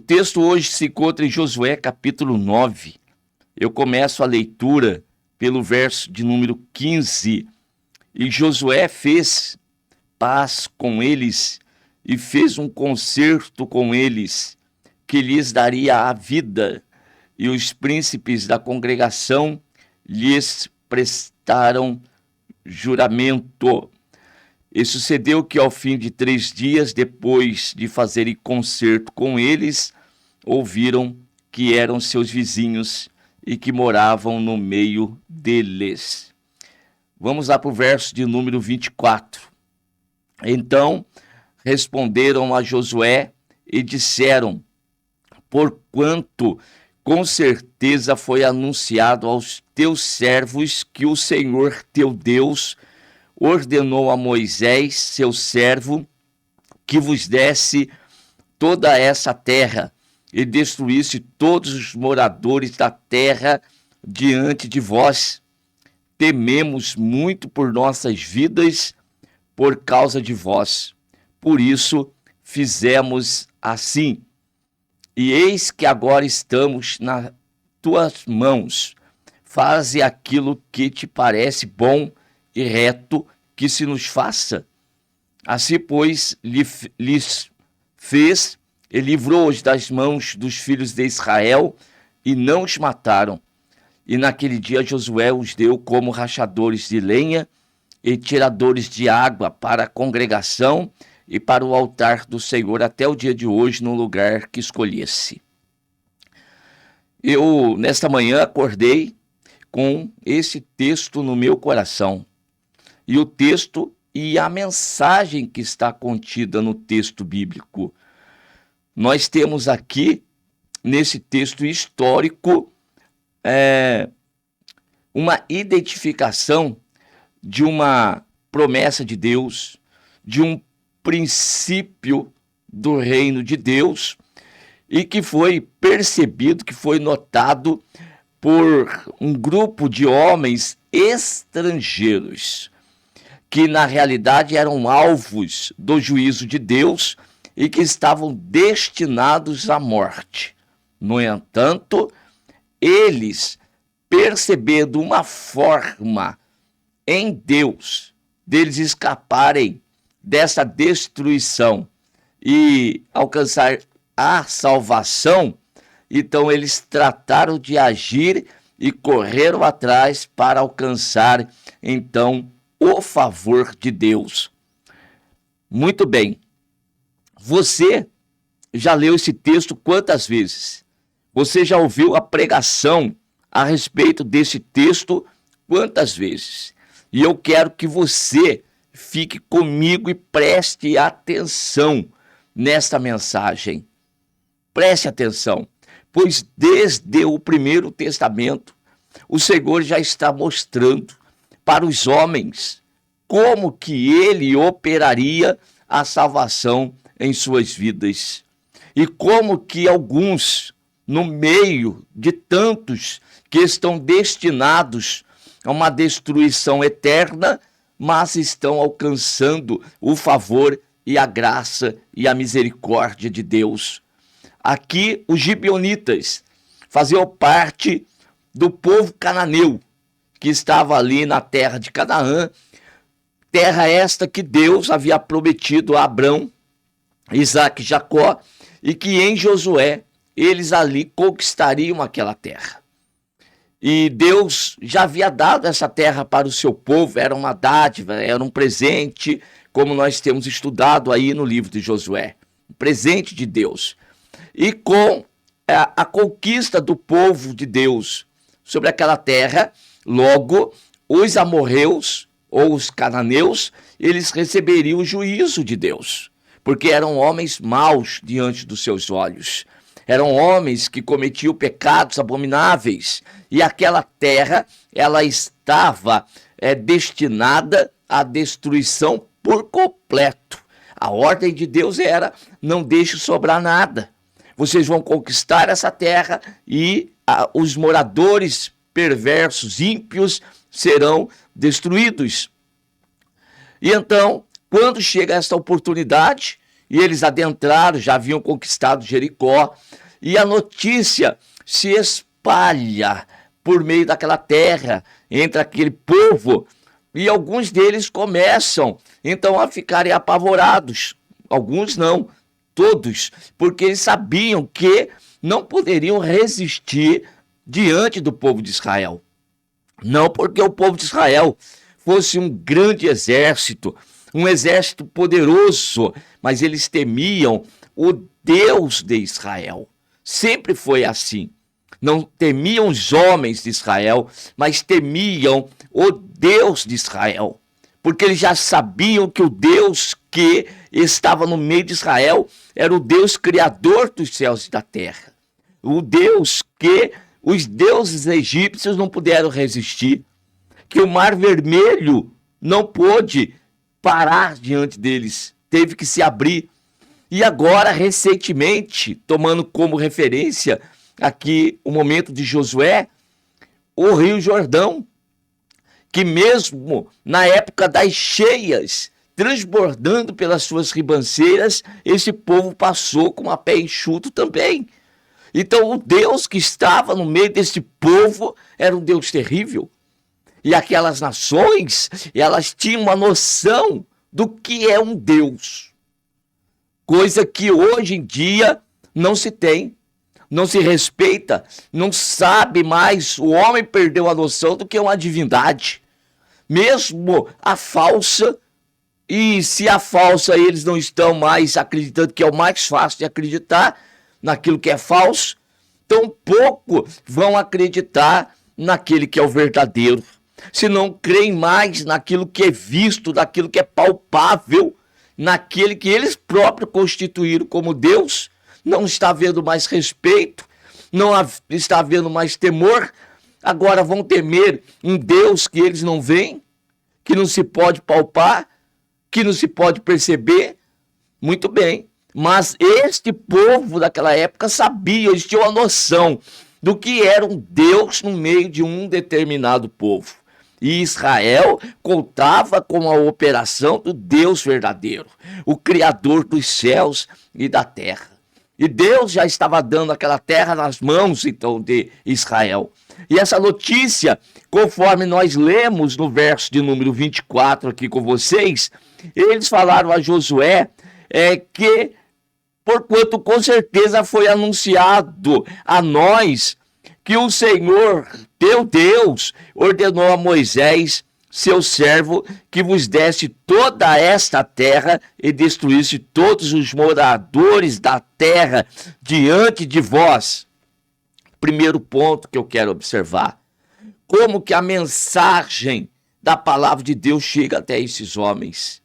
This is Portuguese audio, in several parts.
texto hoje se encontra em Josué capítulo 9. Eu começo a leitura pelo verso de número 15. E Josué fez paz com eles e fez um concerto com eles, que lhes daria a vida, e os príncipes da congregação lhes prestaram juramento. E sucedeu que ao fim de 3 dias, depois de fazerem concerto com eles, ouviram que eram seus vizinhos e que moravam no meio deles. Vamos lá para o verso de número 24. Então responderam a Josué e disseram: porquanto com certeza foi anunciado aos teus servos que o Senhor teu Deus ordenou a Moisés, seu servo, que vos desse toda essa terra e destruísse todos os moradores da terra diante de vós. Tememos muito por nossas vidas por causa de vós. Por isso fizemos assim. E eis que agora estamos nas tuas mãos. Faze aquilo que te parece bom e reto que se nos faça. Assim, pois, lhes fez e livrou-os das mãos dos filhos de Israel, e não os mataram. E naquele dia Josué os deu como rachadores de lenha e tiradores de água para a congregação e para o altar do Senhor até o dia de hoje, no lugar que escolhesse. Eu, nesta manhã, acordei com esse texto no meu coração. E o texto e a mensagem que está contida no texto bíblico. Nós temos aqui, nesse texto histórico, uma identificação de uma promessa de Deus, de um princípio do reino de Deus, e que foi percebido, que foi notado por um grupo de homens estrangeiros, que na realidade eram alvos do juízo de Deus e que estavam destinados à morte. No entanto, eles, percebendo uma forma em Deus deles escaparem dessa destruição e alcançar a salvação, então eles trataram de agir e correram atrás para alcançar, então, o favor de Deus. Muito bem. Você já leu esse texto quantas vezes? Você já ouviu a pregação a respeito desse texto quantas vezes? E eu quero que você fique comigo e preste atenção nesta mensagem. Preste atenção, pois desde o Primeiro Testamento, o Senhor já está mostrando para os homens como que ele operaria a salvação em suas vidas. E como que alguns, no meio de tantos que estão destinados a uma destruição eterna, mas estão alcançando o favor e a graça e a misericórdia de Deus. Aqui os gibeonitas faziam parte do povo cananeu, que estava ali na terra de Canaã, terra esta que Deus havia prometido a Abrão, Isaque e Jacó, e que em Josué eles ali conquistariam aquela terra. E Deus já havia dado essa terra para o seu povo, era uma dádiva, era um presente, como nós temos estudado aí no livro de Josué, um presente de Deus. E com a conquista do povo de Deus sobre aquela terra, logo os amorreus ou os cananeus, eles receberiam o juízo de Deus, porque eram homens maus diante dos seus olhos. Eram homens que cometiam pecados abomináveis, e aquela terra, ela estava destinada à destruição por completo. A ordem de Deus era: não deixe sobrar nada. Vocês vão conquistar essa terra e os moradores perversos, ímpios, serão destruídos. E então, quando chega esta oportunidade, e eles adentraram, já haviam conquistado Jericó, e a notícia se espalha por meio daquela terra, entre aquele povo, e alguns deles começam, então, a ficarem apavorados. Alguns não, todos, porque eles sabiam que não poderiam resistir diante do povo de Israel. Não porque o povo de Israel fosse um grande exército, um exército poderoso, mas eles temiam o Deus de Israel. Sempre foi assim. Não temiam os homens de Israel, mas temiam o Deus de Israel. Porque eles já sabiam que o Deus que estava no meio de Israel era o Deus criador dos céus e da terra. O Deus que os deuses egípcios não puderam resistir, que o Mar Vermelho não pôde parar diante deles, teve que se abrir. E agora, recentemente, tomando como referência aqui o momento de Josué, o Rio Jordão, que mesmo na época das cheias, transbordando pelas suas ribanceiras, esse povo passou com a pé enxuto também. Então, o Deus que estava no meio desse povo era um Deus terrível. E aquelas nações, elas tinham uma noção do que é um Deus. Coisa que hoje em dia não se tem, não se respeita, não sabe mais. O homem perdeu a noção do que é uma divindade. Mesmo a falsa, e se a falsa eles não estão mais acreditando, que é o mais fácil de acreditar naquilo que é falso, tampouco vão acreditar naquele que é o verdadeiro. Se não creem mais naquilo que é visto, naquilo que é palpável, naquele que eles próprios constituíram como Deus, não está havendo mais respeito, não está havendo mais temor. Agora vão temer um Deus que eles não veem, que não se pode palpar, que não se pode perceber. Muito bem, mas este povo daquela época sabia, eles tinham a noção do que era um Deus no meio de um determinado povo. E Israel contava com a operação do Deus verdadeiro, o Criador dos céus e da terra. E Deus já estava dando aquela terra nas mãos, então, de Israel. E essa notícia, conforme nós lemos no verso de número 24 aqui com vocês, eles falaram a Josué que, porquanto com certeza foi anunciado a nós que o Senhor, teu Deus, ordenou a Moisés, seu servo, que vos desse toda esta terra e destruísse todos os moradores da terra diante de vós. Primeiro ponto que eu quero observar: como que a mensagem da palavra de Deus chega até esses homens.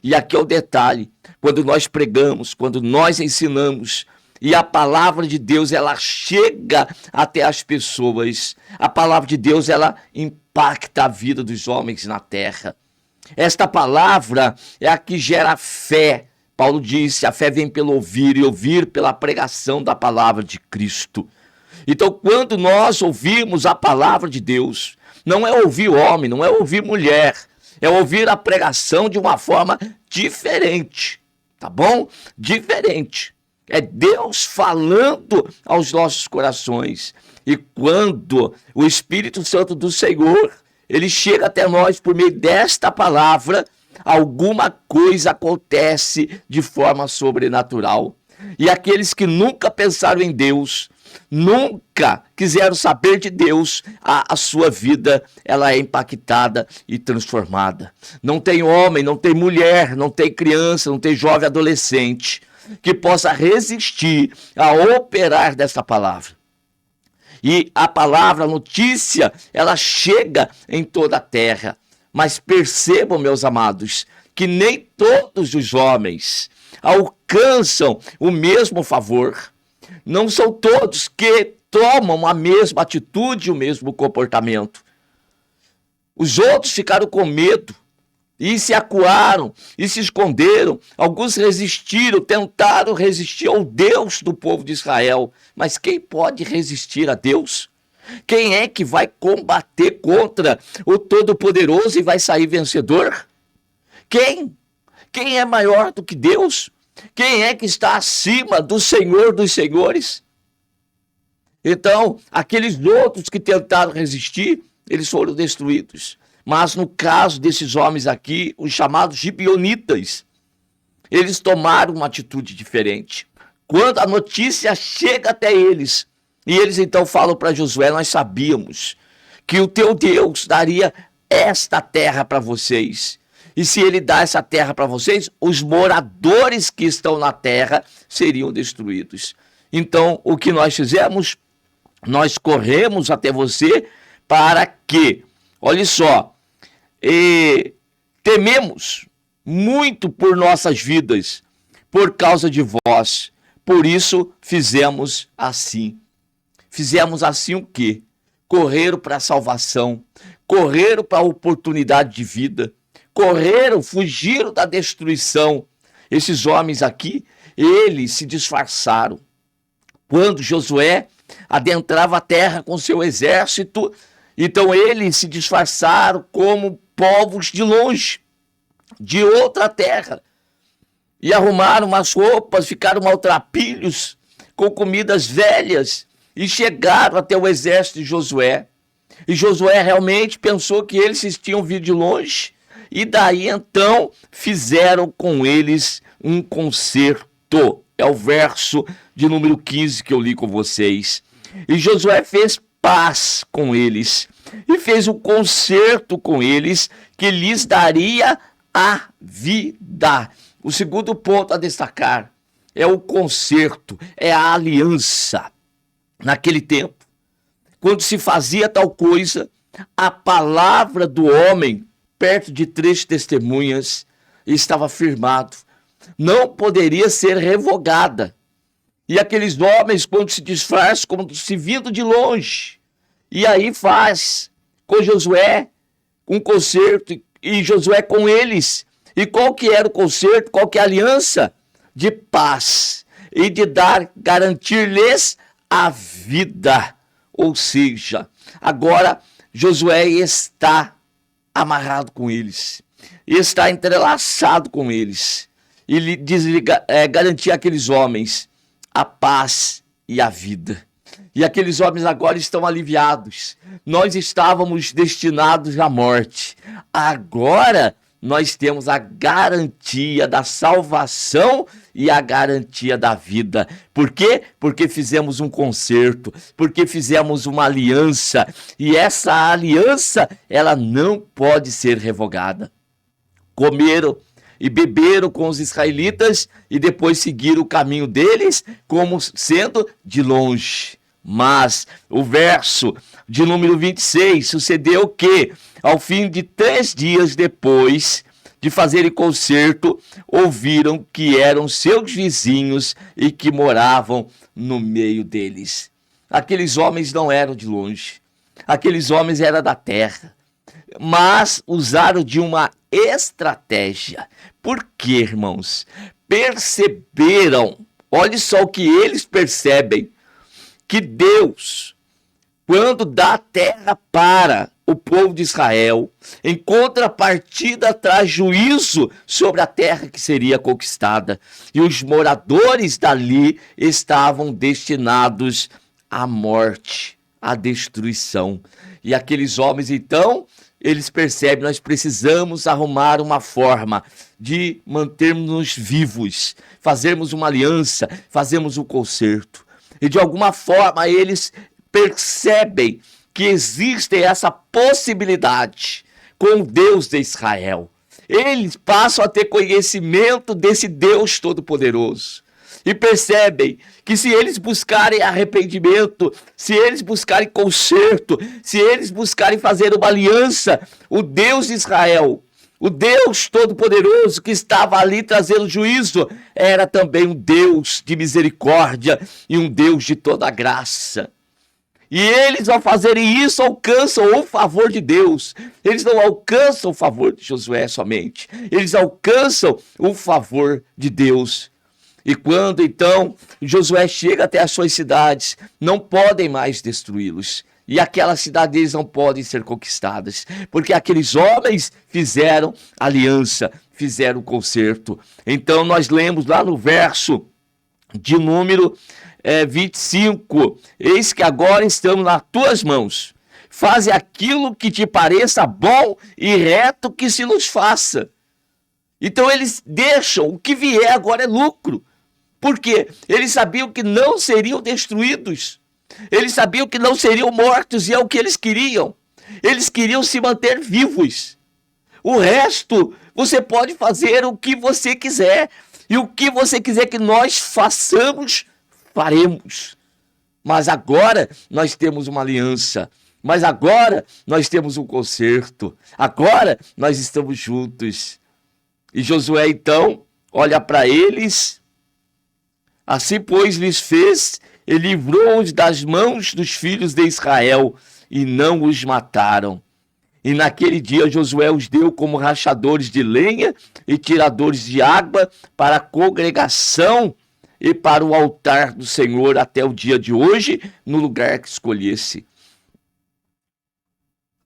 E aqui é o detalhe: quando nós pregamos, quando nós ensinamos, e a palavra de Deus, ela chega até as pessoas. A palavra de Deus, ela impacta a vida dos homens na terra. Esta palavra é a que gera fé. Paulo disse, a fé vem pelo ouvir, e ouvir pela pregação da palavra de Cristo. Então, quando nós ouvimos a palavra de Deus, não é ouvir homem, não é ouvir mulher, é ouvir a pregação de uma forma diferente, tá bom? Diferente. É Deus falando aos nossos corações. E quando o Espírito Santo do Senhor, ele chega até nós por meio desta palavra, alguma coisa acontece de forma sobrenatural. E aqueles que nunca pensaram em Deus, nunca quiseram saber de Deus, a sua vida ela é impactada e transformada. Não tem homem, não tem mulher, não tem criança, não tem jovem adolescente que possa resistir a operar dessa palavra. E a palavra, a notícia, ela chega em toda a terra. Mas percebam, meus amados, que nem todos os homens alcançam o mesmo favor. Não são todos que tomam a mesma atitude, o mesmo comportamento. Os outros ficaram com medo e se acuaram e se esconderam. Alguns resistiram, tentaram resistir ao Deus do povo de Israel. Mas quem pode resistir a Deus? Quem é que vai combater contra o Todo-Poderoso e vai sair vencedor? Quem? Quem é maior do que Deus? Quem é que está acima do Senhor dos senhores? Então, aqueles outros que tentaram resistir, eles foram destruídos. Mas no caso desses homens aqui, os chamados gibeonitas, eles tomaram uma atitude diferente. Quando a notícia chega até eles, e eles então falam para Josué: nós sabíamos que o teu Deus daria esta terra para vocês. E se ele dá essa terra para vocês, os moradores que estão na terra seriam destruídos. Então, o que nós fizemos? Nós corremos até você para que, olha só, tememos muito por nossas vidas, por causa de vós. Por isso fizemos assim. Fizemos assim o quê? Correram para a salvação, correram para a oportunidade de vida, correram, fugiram da destruição. Esses homens aqui, eles se disfarçaram. Quando Josué adentrava a terra com seu exército, então eles se disfarçaram como povos de longe, de outra terra, e arrumaram umas roupas, ficaram maltrapilhos, com comidas velhas, e chegaram até o exército de Josué. E Josué realmente pensou que eles tinham vindo de longe, e daí então fizeram com eles um concerto. É o verso de número 15 que eu li com vocês. E Josué fez paz com eles, e fez um concerto com eles, que lhes daria a vida. O segundo ponto a destacar é o concerto, é a aliança. Naquele tempo, quando se fazia tal coisa, a palavra do homem, perto de 3 testemunhas, estava firmado, não poderia ser revogada. E aqueles homens, quando se disfarçam, como se vindo de longe, e aí faz com Josué um concerto, e Josué com eles. E qual que era o concerto? Qual que é a aliança? De paz e de garantir-lhes a vida. Ou seja, agora Josué está amarrado com eles, está entrelaçado com eles, e lhe garantir àqueles homens a paz e a vida. E aqueles homens agora estão aliviados. Nós estávamos destinados à morte. Agora nós temos a garantia da salvação e a garantia da vida. Por quê? Porque fizemos um concerto, porque fizemos uma aliança. E essa aliança, ela não pode ser revogada. Comeram e beberam com os israelitas e depois seguiram o caminho deles como sendo de longe. Mas o verso de número 26, sucedeu que, ao fim de 3 dias depois de fazerem concerto, ouviram que eram seus vizinhos e que moravam no meio deles. Aqueles homens não eram de longe, aqueles homens eram da terra, mas usaram de uma estratégia. Por quê, irmãos? Perceberam, olha só o que eles percebem, que Deus, quando dá terra para o povo de Israel, em contrapartida traz juízo sobre a terra que seria conquistada. E os moradores dali estavam destinados à morte, à destruição. E aqueles homens, então, eles percebem: nós precisamos arrumar uma forma de mantermos-nos vivos, fazermos uma aliança, fazermos um concerto. E de alguma forma eles percebem que existe essa possibilidade com o Deus de Israel. Eles passam a ter conhecimento desse Deus Todo-Poderoso. E percebem que se eles buscarem arrependimento, se eles buscarem conserto, se eles buscarem fazer uma aliança, o Deus de Israel, o Deus Todo-Poderoso que estava ali trazendo juízo, era também um Deus de misericórdia e um Deus de toda graça. E eles, ao fazerem isso, alcançam o favor de Deus. Eles não alcançam o favor de Josué somente, eles alcançam o favor de Deus. E quando então Josué chega até as suas cidades, não podem mais destruí-los. E aquelas cidades não podem ser conquistadas, porque aqueles homens fizeram aliança, fizeram concerto. Então nós lemos lá no verso de número 25, eis que agora estamos nas tuas mãos, faze aquilo que te pareça bom e reto que se nos faça. Então eles deixam, o que vier agora é lucro, porque eles sabiam que não seriam destruídos, eles sabiam que não seriam mortos, e é o que eles queriam. Eles queriam se manter vivos. O resto, você pode fazer o que você quiser, e o que você quiser que nós façamos, faremos. Mas agora nós temos uma aliança, mas agora nós temos um concerto, agora nós estamos juntos. E Josué então olha para eles, assim pois lhes fez, e livrou-os das mãos dos filhos de Israel, e não os mataram. E naquele dia Josué os deu como rachadores de lenha e tiradores de água para a congregação e para o altar do Senhor até o dia de hoje, no lugar que escolhesse.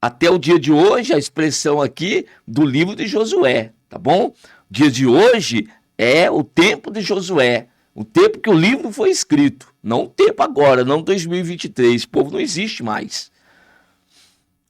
Até o dia de hoje, a expressão aqui do livro de Josué, tá bom? O dia de hoje é o tempo de Josué, o tempo que o livro foi escrito, não o tempo agora, não 2023, o povo não existe mais.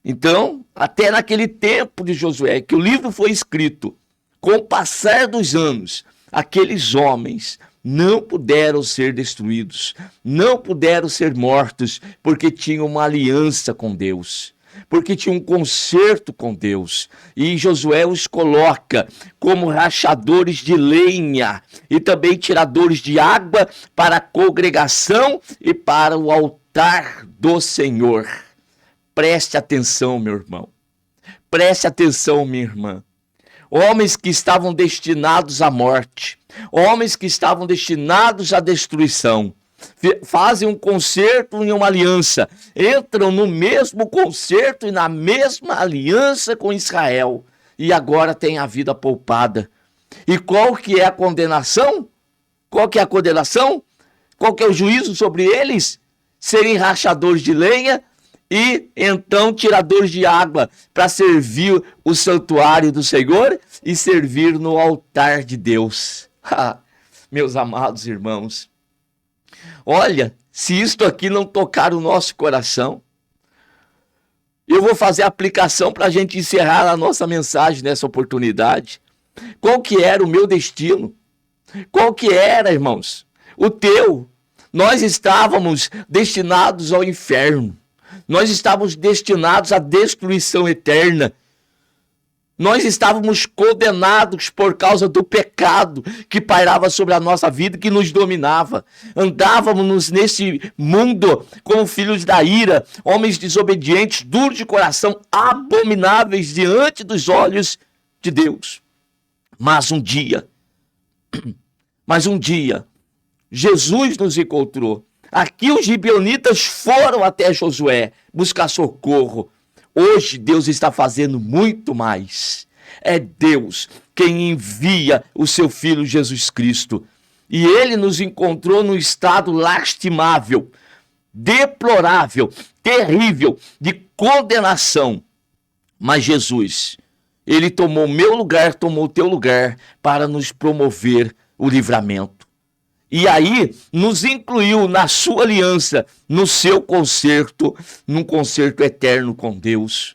Então, até naquele tempo de Josué, que o livro foi escrito, com o passar dos anos, aqueles homens não puderam ser destruídos, não puderam ser mortos, porque tinham uma aliança com Deus, porque tinham um concerto com Deus. E Josué os coloca como rachadores de lenha e também tiradores de água para a congregação e para o altar do Senhor. Preste atenção, meu irmão. Preste atenção, minha irmã. Homens que estavam destinados à morte, homens que estavam destinados à destruição, fazem um concerto e uma aliança, entram no mesmo concerto e na mesma aliança com Israel, e agora têm a vida poupada. E qual que é a condenação? Qual que é a condenação? Qual que é o juízo sobre eles? Serem rachadores de lenha e então tiradores de água para servir o santuário do Senhor e servir no altar de Deus. Meus amados irmãos, olha, se isto aqui não tocar o nosso coração, eu vou fazer a aplicação para a gente encerrar a nossa mensagem nessa oportunidade. Qual que era o meu destino? Qual que era, irmãos? O teu. Nós estávamos destinados ao inferno. Nós estávamos destinados à destruição eterna. Nós estávamos condenados por causa do pecado que pairava sobre a nossa vida, que nos dominava. Andávamos nesse mundo como filhos da ira, homens desobedientes, duros de coração, abomináveis diante dos olhos de Deus. Mas um dia, Jesus nos encontrou. Aqui os gibeonitas foram até Josué buscar socorro. Hoje Deus está fazendo muito mais. É Deus quem envia o seu Filho Jesus Cristo. E ele nos encontrou num estado lastimável, deplorável, terrível, de condenação. Mas Jesus, ele tomou o meu lugar, tomou o teu lugar para nos promover o livramento. E aí nos incluiu na sua aliança, no seu concerto, num concerto eterno com Deus,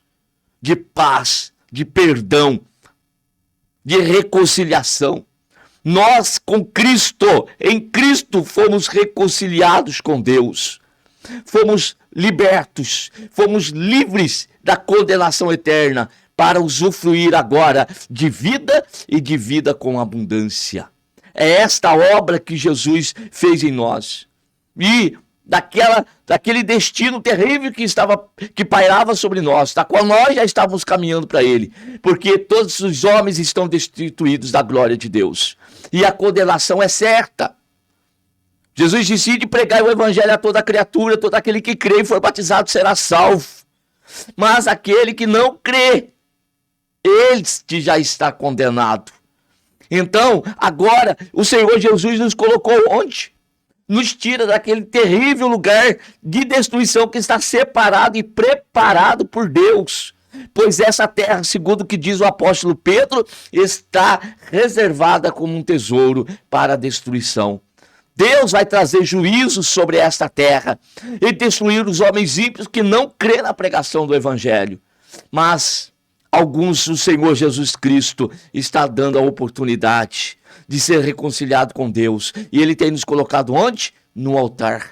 de paz, de perdão, de reconciliação. Nós com Cristo, em Cristo fomos reconciliados com Deus, fomos libertos, fomos livres da condenação eterna para usufruir agora de vida e de vida com abundância. É esta obra que Jesus fez em nós. E daquele destino terrível que pairava sobre nós, da qual nós já estávamos caminhando para ele, porque todos os homens estão destituídos da glória de Deus. E a condenação é certa. Jesus disse de pregar o evangelho a toda criatura, todo aquele que crê e for batizado será salvo. Mas aquele que não crê, este já está condenado. Então, agora, o Senhor Jesus nos colocou onde? nos tira daquele terrível lugar de destruição que está separado e preparado por Deus. Pois essa terra, segundo o que diz o apóstolo Pedro, está reservada como um tesouro para a destruição. Deus vai trazer juízo sobre esta terra e destruir os homens ímpios que não crêem na pregação do evangelho. Mas alguns, o Senhor Jesus Cristo está dando a oportunidade de ser reconciliado com Deus. E Ele tem nos colocado onde? No altar.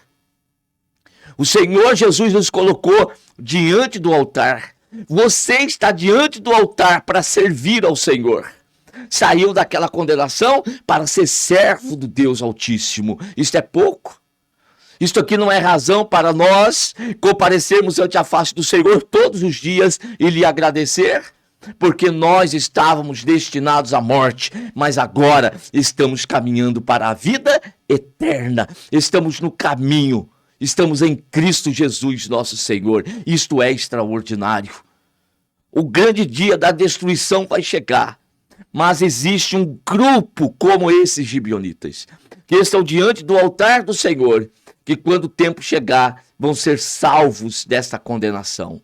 O Senhor Jesus nos colocou diante do altar. Você está diante do altar para servir ao Senhor. Saiu daquela condenação para ser servo do Deus Altíssimo. Isto é pouco? Isto aqui não é razão para nós comparecermos ante a face do Senhor todos os dias e lhe agradecer? Porque nós estávamos destinados à morte, mas agora estamos caminhando para a vida eterna. Estamos no caminho, estamos em Cristo Jesus, nosso Senhor. Isto é extraordinário. O grande dia da destruição vai chegar, mas existe um grupo como esses gibeonitas, que estão diante do altar do Senhor, que quando o tempo chegar, vão ser salvos desta condenação.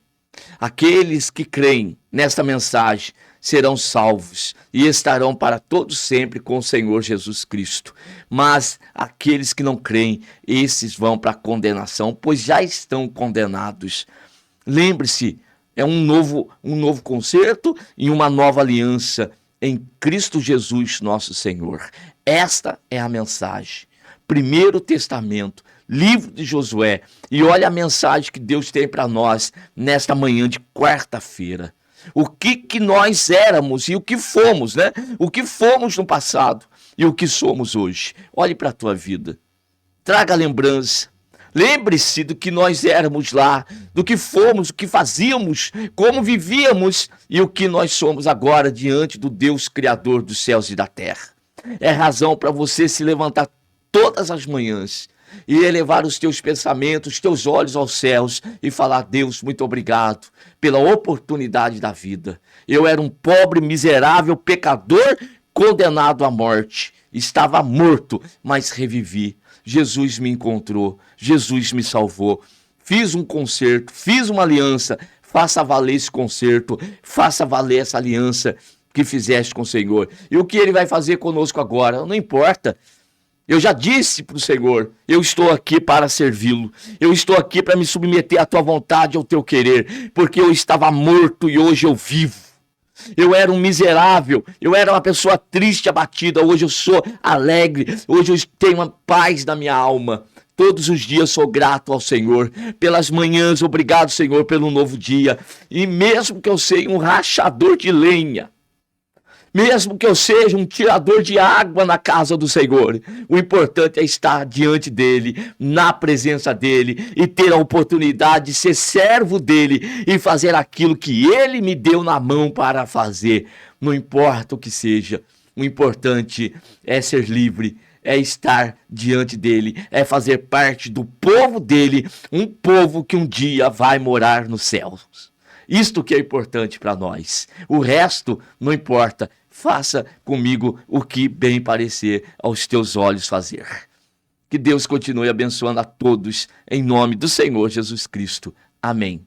Aqueles que creem nesta mensagem serão salvos e estarão para todos sempre com o Senhor Jesus Cristo. Mas aqueles que não creem, esses vão para a condenação, pois já estão condenados. Lembre-se, é um novo concerto e uma nova aliança em Cristo Jesus, nosso Senhor. Esta é a mensagem. Primeiro Testamento, livro de Josué. E olha a mensagem que Deus tem para nós nesta manhã de quarta-feira. O que nós éramos e o que fomos, né? O que fomos no passado e o que somos hoje. Olhe para a tua vida. Traga lembrança. Lembre-se do que nós éramos lá, do que fomos, o que fazíamos, como vivíamos e o que nós somos agora diante do Deus Criador dos céus e da terra. É razão para você se levantar todas as manhãs e elevar os teus pensamentos, os teus olhos aos céus e falar: Deus, muito obrigado pela oportunidade da vida. Eu era um pobre, miserável, pecador, condenado à morte. Estava morto, mas revivi. Jesus me encontrou, Jesus me salvou. Fiz um concerto, fiz uma aliança. Faça valer esse concerto, faça valer essa aliança que fizeste com o Senhor. E o que Ele vai fazer conosco agora? Não importa. Eu já disse para o Senhor, eu estou aqui para servi-lo. Eu estou aqui para me submeter à tua vontade, ao teu querer. Porque eu estava morto e hoje eu vivo. Eu era um miserável, eu era uma pessoa triste, abatida. Hoje eu sou alegre, hoje eu tenho uma paz na minha alma. Todos os dias sou grato ao Senhor. Pelas manhãs, obrigado, Senhor, pelo novo dia. E mesmo que eu seja um rachador de lenha, mesmo que eu seja um tirador de água na casa do Senhor, o importante é estar diante dele, na presença dele e ter a oportunidade de ser servo dele e fazer aquilo que ele me deu na mão para fazer. Não importa o que seja, o importante é ser livre, é estar diante dele, é fazer parte do povo dele, um povo que um dia vai morar nos céus. Isto que é importante para nós. O resto não importa. Faça comigo o que bem parecer aos teus olhos fazer. Que Deus continue abençoando a todos, em nome do Senhor Jesus Cristo. Amém.